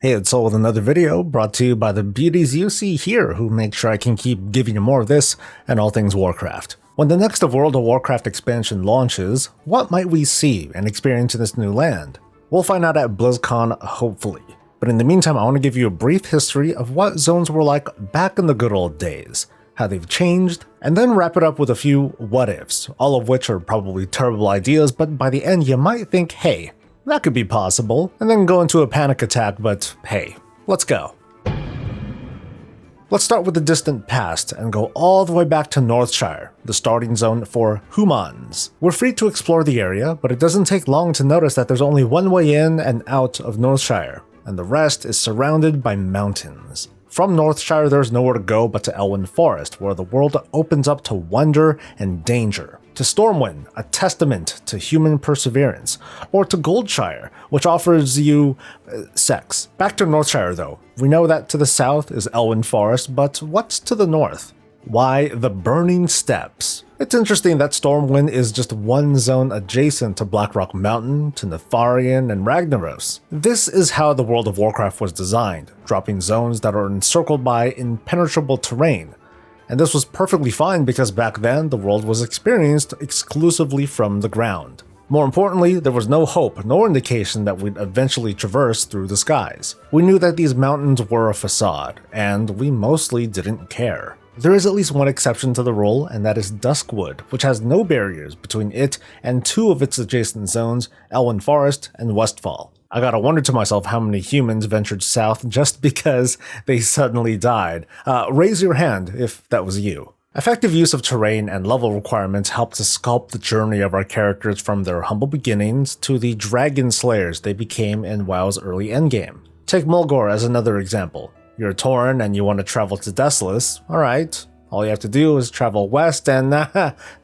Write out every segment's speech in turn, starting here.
Hey, it's Soul with another video brought to you by the beauties you see here who make sure I can keep giving you more of this and all things Warcraft. When the next World of Warcraft expansion launches, what might we see and experience in this new land? We'll find out at BlizzCon, hopefully. But in the meantime, I want to give you a brief history of what zones were like back in the good old days, how they've changed, and then wrap it up with a few what-ifs, all of which are probably terrible ideas, but by the end you might think, hey, that could be possible, and then go into a panic attack, but hey, let's go. Let's start with the distant past and go all the way back to Northshire, the starting zone for humans. We're free to explore the area, but it doesn't take long to notice that there's only one way in and out of Northshire, and the rest is surrounded by mountains. From Northshire, there's nowhere to go but to Outland Forest, where the world opens up to wonder and danger. To Stormwind, a testament to human perseverance. Or to Goldshire, which offers you sex. Back to Northshire though. We know that to the south is Outland Forest, but what's to the north? Why, the Burning Steppes. It's interesting that Stormwind is just one zone adjacent to Blackrock Mountain, to Nefarian, and Ragnaros. This is how the World of Warcraft was designed, dropping zones that are encircled by impenetrable terrain. And this was perfectly fine because back then the world was experienced exclusively from the ground. More importantly, there was no hope nor indication that we'd eventually traverse through the skies. We knew that these mountains were a facade, and we mostly didn't care. There is at least one exception to the rule, and that is Duskwood, which has no barriers between it and two of its adjacent zones, Elwyn Forest and Westfall. I gotta wonder to myself how many humans ventured south just because they suddenly died. Raise your hand if that was you. Effective use of terrain and level requirements helped to sculpt the journey of our characters from their humble beginnings to the dragon slayers they became in WoW's early endgame. Take Mulgore as another example. You're a Tauren and you want to travel to Desolace, alright. All you have to do is travel west and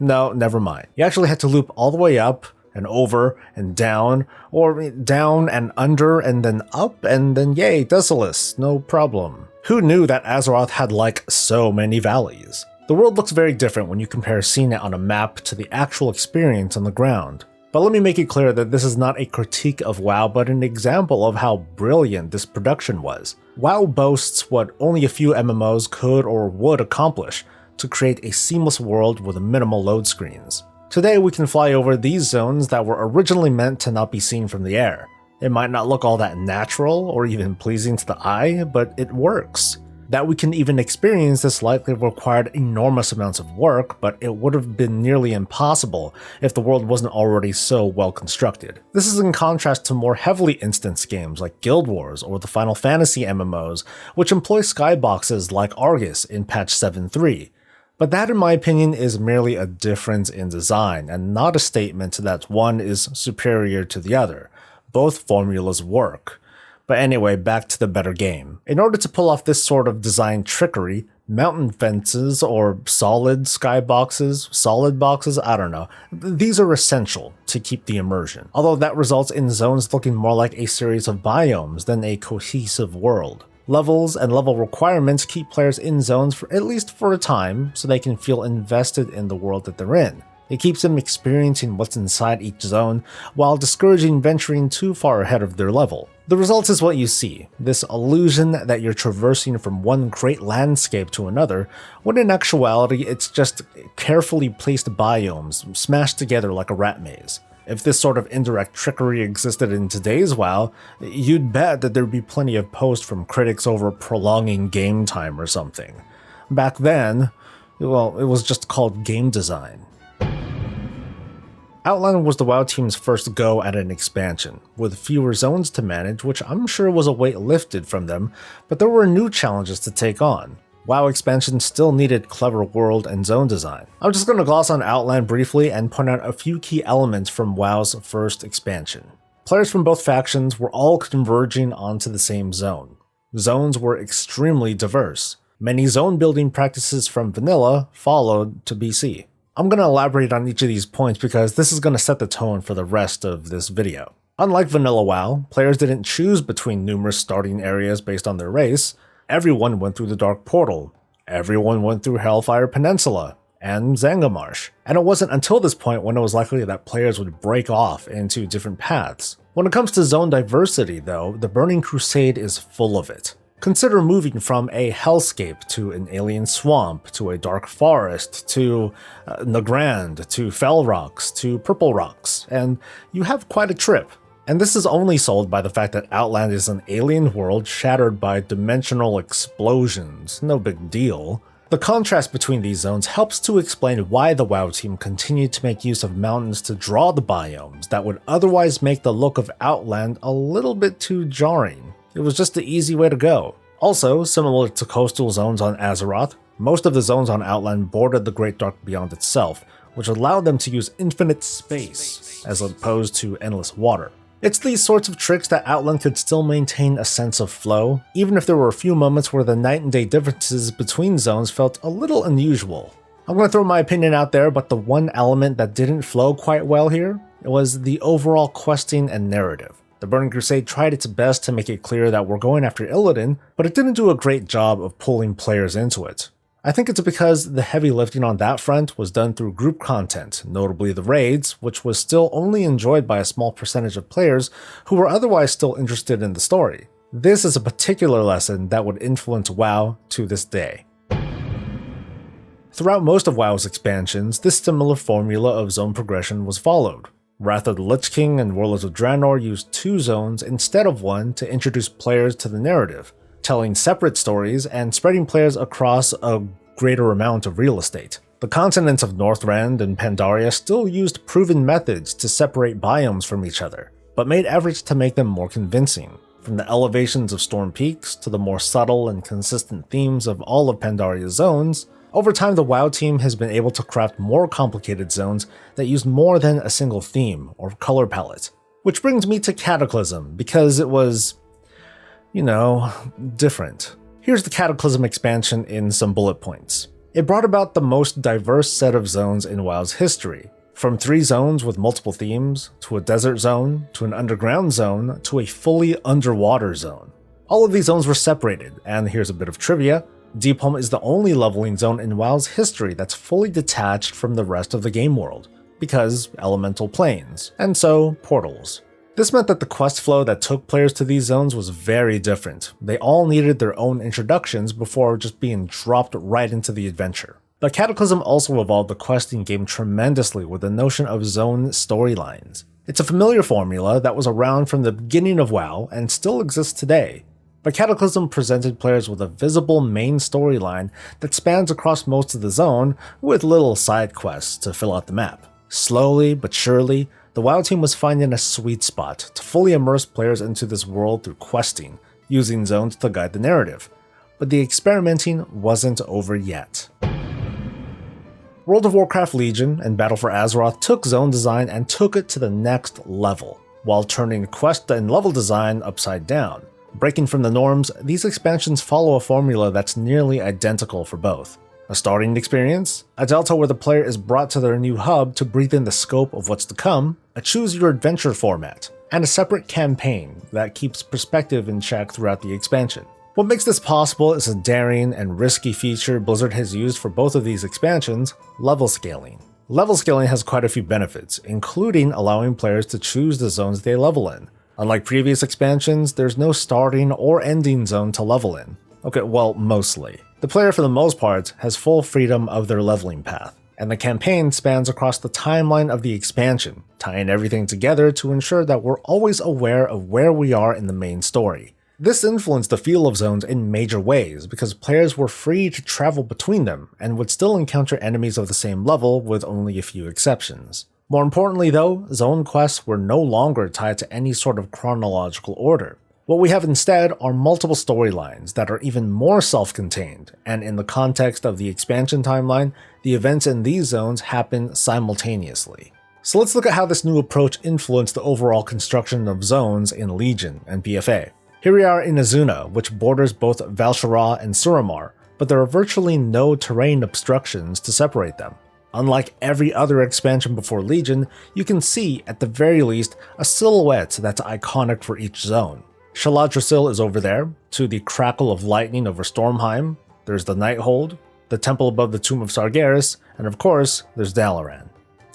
no, never mind. You actually had to loop all the way up and over and down, or down and under and then up and then yay, Desolace, no problem. Who knew that Azeroth had like so many valleys? The world looks very different when you compare seeing it on a map to the actual experience on the ground. But let me make it clear that this is not a critique of WoW, but an example of how brilliant this production was. WoW boasts what only a few MMOs could or would accomplish to create a seamless world with minimal load screens. Today we can fly over these zones that were originally meant to not be seen from the air. It might not look all that natural or even pleasing to the eye, but it works. That we can even experience this likely required enormous amounts of work, but it would have been nearly impossible if the world wasn't already so well constructed. This is in contrast to more heavily instanced games like Guild Wars or the Final Fantasy MMOs, which employ skyboxes like Argus in patch 7.3. But that, in my opinion, is merely a difference in design and not a statement that one is superior to the other. Both formulas work. But anyway, back to the better game. In order to pull off this sort of design trickery, mountain fences or solid boxes, I don't know. These are essential to keep the immersion, although that results in zones looking more like a series of biomes than a cohesive world. Levels and level requirements keep players in zones for at least for a time so they can feel invested in the world that they're in. It keeps them experiencing what's inside each zone while discouraging venturing too far ahead of their level. The result is what you see, this illusion that you're traversing from one great landscape to another, when in actuality it's just carefully placed biomes smashed together like a rat maze. If this sort of indirect trickery existed in today's WoW, you'd bet that there'd be plenty of posts from critics over prolonging game time or something. Back then, well, it was just called game design. Outland was the WoW team's first go at an expansion, with fewer zones to manage, which I'm sure was a weight lifted from them, but there were new challenges to take on. WoW expansion still needed clever world and zone design. I'm just going to gloss on Outland briefly and point out a few key elements from WoW's first expansion. Players from both factions were all converging onto the same zone. Zones were extremely diverse. Many zone building practices from vanilla followed to BC. I'm going to elaborate on each of these points because this is going to set the tone for the rest of this video. Unlike vanilla WoW, players didn't choose between numerous starting areas based on their race. Everyone went through the Dark Portal. Everyone went through Hellfire Peninsula. and Zangamarsh, and it wasn't until this point when it was likely that players would break off into different paths. When it comes to zone diversity though, the Burning Crusade is full of it. Consider moving from a hellscape to an alien swamp, to a dark forest, to Nagrand, to Fell Rocks, to Purple Rocks, and you have quite a trip. And this is only sold by the fact that Outland is an alien world shattered by dimensional explosions, no big deal. The contrast between these zones helps to explain why the WoW team continued to make use of mountains to draw the biomes that would otherwise make the look of Outland a little bit too jarring. It was just the easy way to go. Also, similar to coastal zones on Azeroth, most of the zones on Outland bordered the Great Dark Beyond itself, which allowed them to use infinite space as opposed to endless water. It's these sorts of tricks that Outland could still maintain a sense of flow, even if there were a few moments where the night and day differences between zones felt a little unusual. I'm going to throw my opinion out there, but the one element that didn't flow quite well here was the overall questing and narrative. The Burning Crusade tried its best to make it clear that we're going after Illidan, but it didn't do a great job of pulling players into it. I think it's because the heavy lifting on that front was done through group content, notably the raids, which was still only enjoyed by a small percentage of players who were otherwise still interested in the story. This is a particular lesson that would influence WoW to this day. Throughout most of WoW's expansions, this similar formula of zone progression was followed. Wrath of the Lich King and Warlords of Draenor used 2 zones instead of 1 to introduce players to the narrative, telling separate stories and spreading players across a greater amount of real estate. The continents of Northrend and Pandaria still used proven methods to separate biomes from each other, but made efforts to make them more convincing. From the elevations of storm peaks to the more subtle and consistent themes of all of Pandaria's zones, over time the WoW team has been able to craft more complicated zones that use more than a single theme or color palette. Which brings me to Cataclysm, because it was, different. Here's the Cataclysm expansion in some bullet points. It brought about the most diverse set of zones in WoW's history, from 3 zones with multiple themes, to a desert zone, to an underground zone, to a fully underwater zone. All of these zones were separated, and here's a bit of trivia, Deepholm is the only leveling zone in WoW's history that's fully detached from the rest of the game world, because elemental planes, and so portals. This meant that the quest flow that took players to these zones was very different. They all needed their own introductions before just being dropped right into the adventure. But Cataclysm also evolved the questing game tremendously with the notion of zone storylines. It's a familiar formula that was around from the beginning of WoW and still exists today. But Cataclysm presented players with a visible main storyline that spans across most of the zone with little side quests to fill out the map. Slowly but surely, the WoW team was finding a sweet spot to fully immerse players into this world through questing, using zones to guide the narrative. But the experimenting wasn't over yet. World of Warcraft Legion and Battle for Azeroth took zone design and took it to the next level, while turning quest and level design upside down. Breaking from the norms, these expansions follow a formula that's nearly identical for both. A starting experience, a delta where the player is brought to their new hub to breathe in the scope of what's to come, a choose-your-adventure format, and a separate campaign that keeps perspective in check throughout the expansion. What makes this possible is a daring and risky feature Blizzard has used for both of these expansions, level scaling. Level scaling has quite a few benefits, including allowing players to choose the zones they level in. Unlike previous expansions, there's no starting or ending zone to level in. Okay, well, mostly. The player, for the most part, has full freedom of their leveling path, and the campaign spans across the timeline of the expansion, tying everything together to ensure that we're always aware of where we are in the main story. This influenced the feel of zones in major ways because players were free to travel between them and would still encounter enemies of the same level with only a few exceptions. More importantly though, zone quests were no longer tied to any sort of chronological order. What we have instead are multiple storylines that are even more self-contained, and in the context of the expansion timeline, the events in these zones happen simultaneously. So let's look at how this new approach influenced the overall construction of zones in Legion and PFA. Here we are in Azuna, which borders both Val'sharah and Suramar, but there are virtually no terrain obstructions to separate them. Unlike every other expansion before Legion, you can see, at the very least, a silhouette that's iconic for each zone. Shaladrasil is over there, to the crackle of lightning over Stormheim, there's the Nighthold, the temple above the tomb of Sargeras, and of course, there's Dalaran.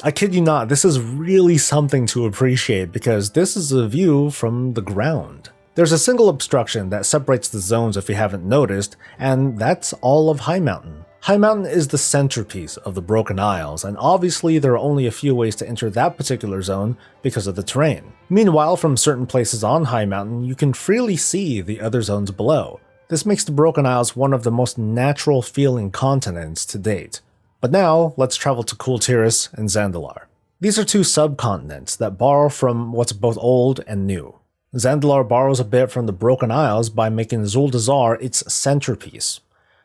I kid you not, this is really something to appreciate because this is a view from the ground. There's a single obstruction that separates the zones if you haven't noticed, and that's all of High Mountain. High Mountain is the centerpiece of the Broken Isles, and obviously there are only a few ways to enter that particular zone because of the terrain. Meanwhile, from certain places on High Mountain, you can freely see the other zones below. This makes the Broken Isles one of the most natural feeling continents to date. But now, let's travel to Kultiras and Zandalar. These are two subcontinents that borrow from what's both old and new. Zandalar borrows a bit from the Broken Isles by making Zuldazar its centerpiece,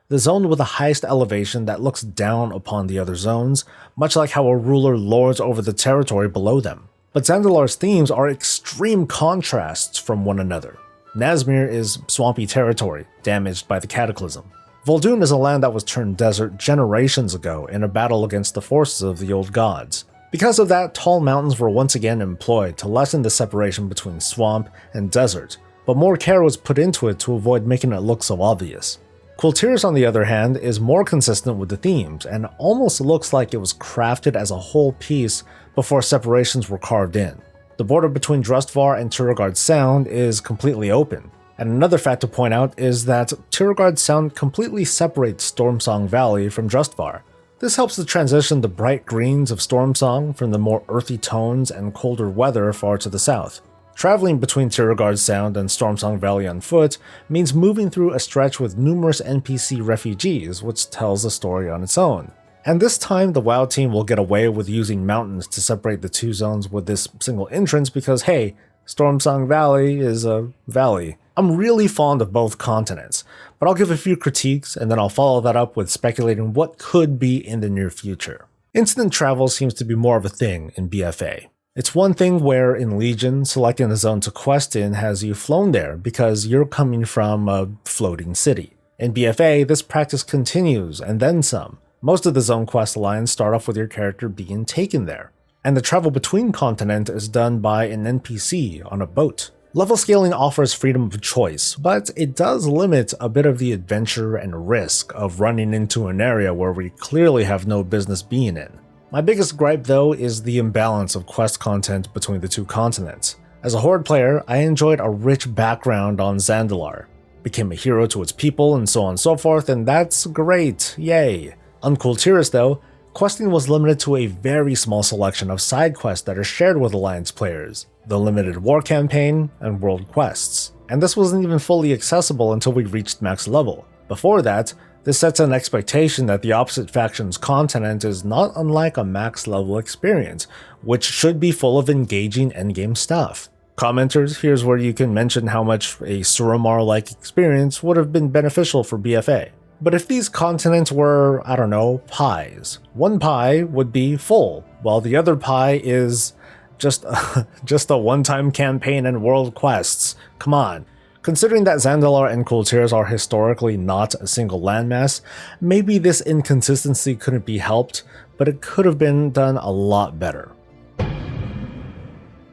the zone with the highest elevation that looks down upon the other zones, much like how a ruler lords over the territory below them. But Zandalar's themes are extreme contrasts from one another. Nazmir is swampy territory, damaged by the Cataclysm. Vol'dun is a land that was turned desert generations ago in a battle against the forces of the old gods. Because of that, tall mountains were once again employed to lessen the separation between swamp and desert, but more care was put into it to avoid making it look so obvious. Kultiras, on the other hand, is more consistent with the themes, and almost looks like it was crafted as a whole piece before separations were carved in. The border between Drustvar and Tiragard Sound is completely open, and another fact to point out is that Tiragard Sound completely separates Stormsong Valley from Drustvar. This helps to transition the bright greens of Stormsong from the more earthy tones and colder weather far to the south. Traveling between Tiragard Sound and Stormsong Valley on foot means moving through a stretch with numerous NPC refugees, which tells a story on its own. And this time, the WoW team will get away with using mountains to separate the two zones with this single entrance because, hey, Stormsong Valley is a valley. I'm really fond of both continents, but I'll give a few critiques and then I'll follow that up with speculating what could be in the near future. Instant travel seems to be more of a thing in BFA. It's one thing where in Legion, selecting a zone to quest in has you flown there because you're coming from a floating city. In BFA, this practice continues and then some. Most of the zone quest lines start off with your character being taken there, and the travel between continents is done by an NPC on a boat. Level scaling offers freedom of choice, but it does limit a bit of the adventure and risk of running into an area where we clearly have no business being in. My biggest gripe though is the imbalance of quest content between the two continents. As a Horde player, I enjoyed a rich background on Zandalar, became a hero to its people and so on and so forth, and that's great, yay. On Kultiras though, questing was limited to a very small selection of side quests that are shared with Alliance players, the limited war campaign and world quests, and this wasn't even fully accessible until we reached max level. Before that, this sets an expectation that the opposite faction's continent is not unlike a max level experience, which should be full of engaging endgame stuff. Commenters, here's where you can mention how much a Suramar-like experience would have been beneficial for BFA. But if these continents were, I don't know, pies, one pie would be full, while the other pie is just a one-time campaign and world quests. Come on. Considering that Zandalar and Kultiras are historically not a single landmass, maybe this inconsistency couldn't be helped, but it could have been done a lot better.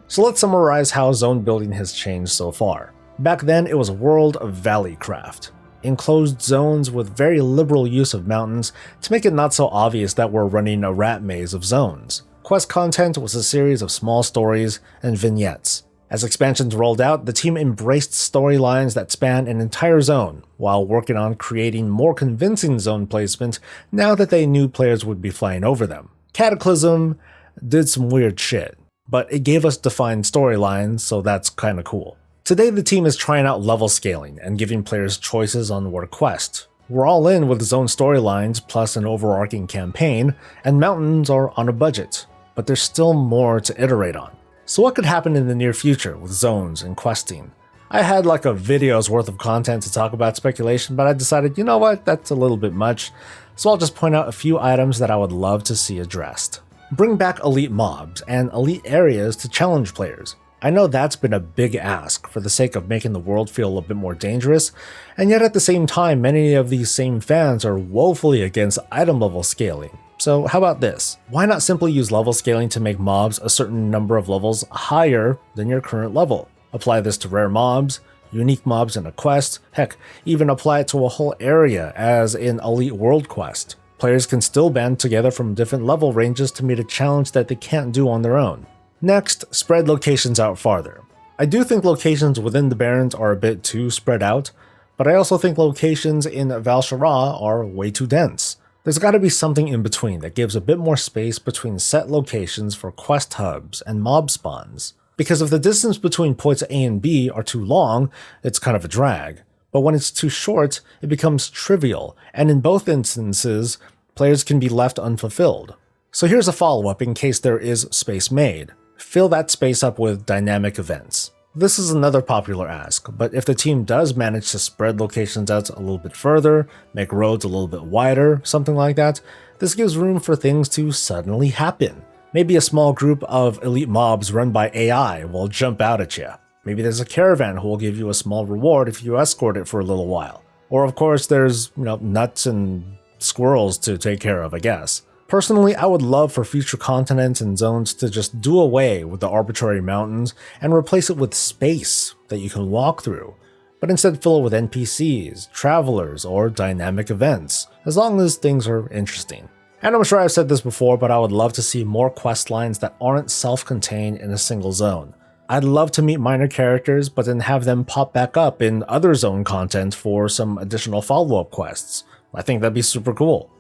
So let's summarize how zone building has changed so far. Back then, it was a world of valleycraft. Enclosed zones with very liberal use of mountains to make it not so obvious that we're running a rat maze of zones. Quest content was a series of small stories and vignettes. As expansions rolled out, the team embraced storylines that span an entire zone, while working on creating more convincing zone placement now that they knew players would be flying over them. Cataclysm did some weird shit, but it gave us defined storylines, so that's kinda cool. Today the team is trying out level scaling and giving players choices on where to quest. We're all in with zone storylines plus an overarching campaign, and mountains are on a budget, but there's still more to iterate on. So what could happen in the near future with zones and questing? I had like a video's worth of content to talk about speculation, but I decided, you know what, that's a little bit much, so I'll just point out a few items that I would love to see addressed. Bring back elite mobs and elite areas to challenge players. I know that's been a big ask for the sake of making the world feel a bit more dangerous, and yet at the same time many of these same fans are woefully against item level scaling. So how about this? Why not simply use level scaling to make mobs a certain number of levels higher than your current level? Apply this to rare mobs, unique mobs in a quest, heck, even apply it to a whole area as in Elite World Quest. Players can still band together from different level ranges to meet a challenge that they can't do on their own. Next, spread locations out farther. I do think locations within the Barrens are a bit too spread out, but I also think locations in Val'sharah are way too dense. There's gotta be something in between that gives a bit more space between set locations for quest hubs and mob spawns. Because if the distance between points A and B are too long, it's kind of a drag. But when it's too short, it becomes trivial, and in both instances, players can be left unfulfilled. So here's a follow-up in case there is space made. Fill that space up with dynamic events. This is another popular ask, but if the team does manage to spread locations out a little bit further, make roads a little bit wider, something like that, this gives room for things to suddenly happen. Maybe a small group of elite mobs run by AI will jump out at you. Maybe there's a caravan who will give you a small reward if you escort it for a little while. Or of course there's, nuts and squirrels to take care of, I guess. Personally, I would love for future continents and zones to just do away with the arbitrary mountains and replace it with space that you can walk through, but instead fill it with NPCs, travelers, or dynamic events, as long as things are interesting. And I'm sure I've said this before, but I would love to see more quest lines that aren't self-contained in a single zone. I'd love to meet minor characters, but then have them pop back up in other zone content for some additional follow-up quests. I think that'd be super cool.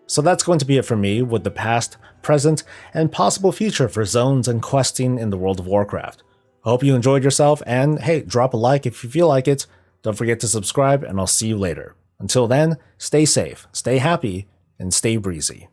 So that's going to be it for me with the past, present, and possible future for zones and questing in the World of Warcraft. I hope you enjoyed yourself, and hey, drop a like if you feel like it. Don't forget to subscribe, and I'll see you later. Until then, stay safe, stay happy, and stay breezy.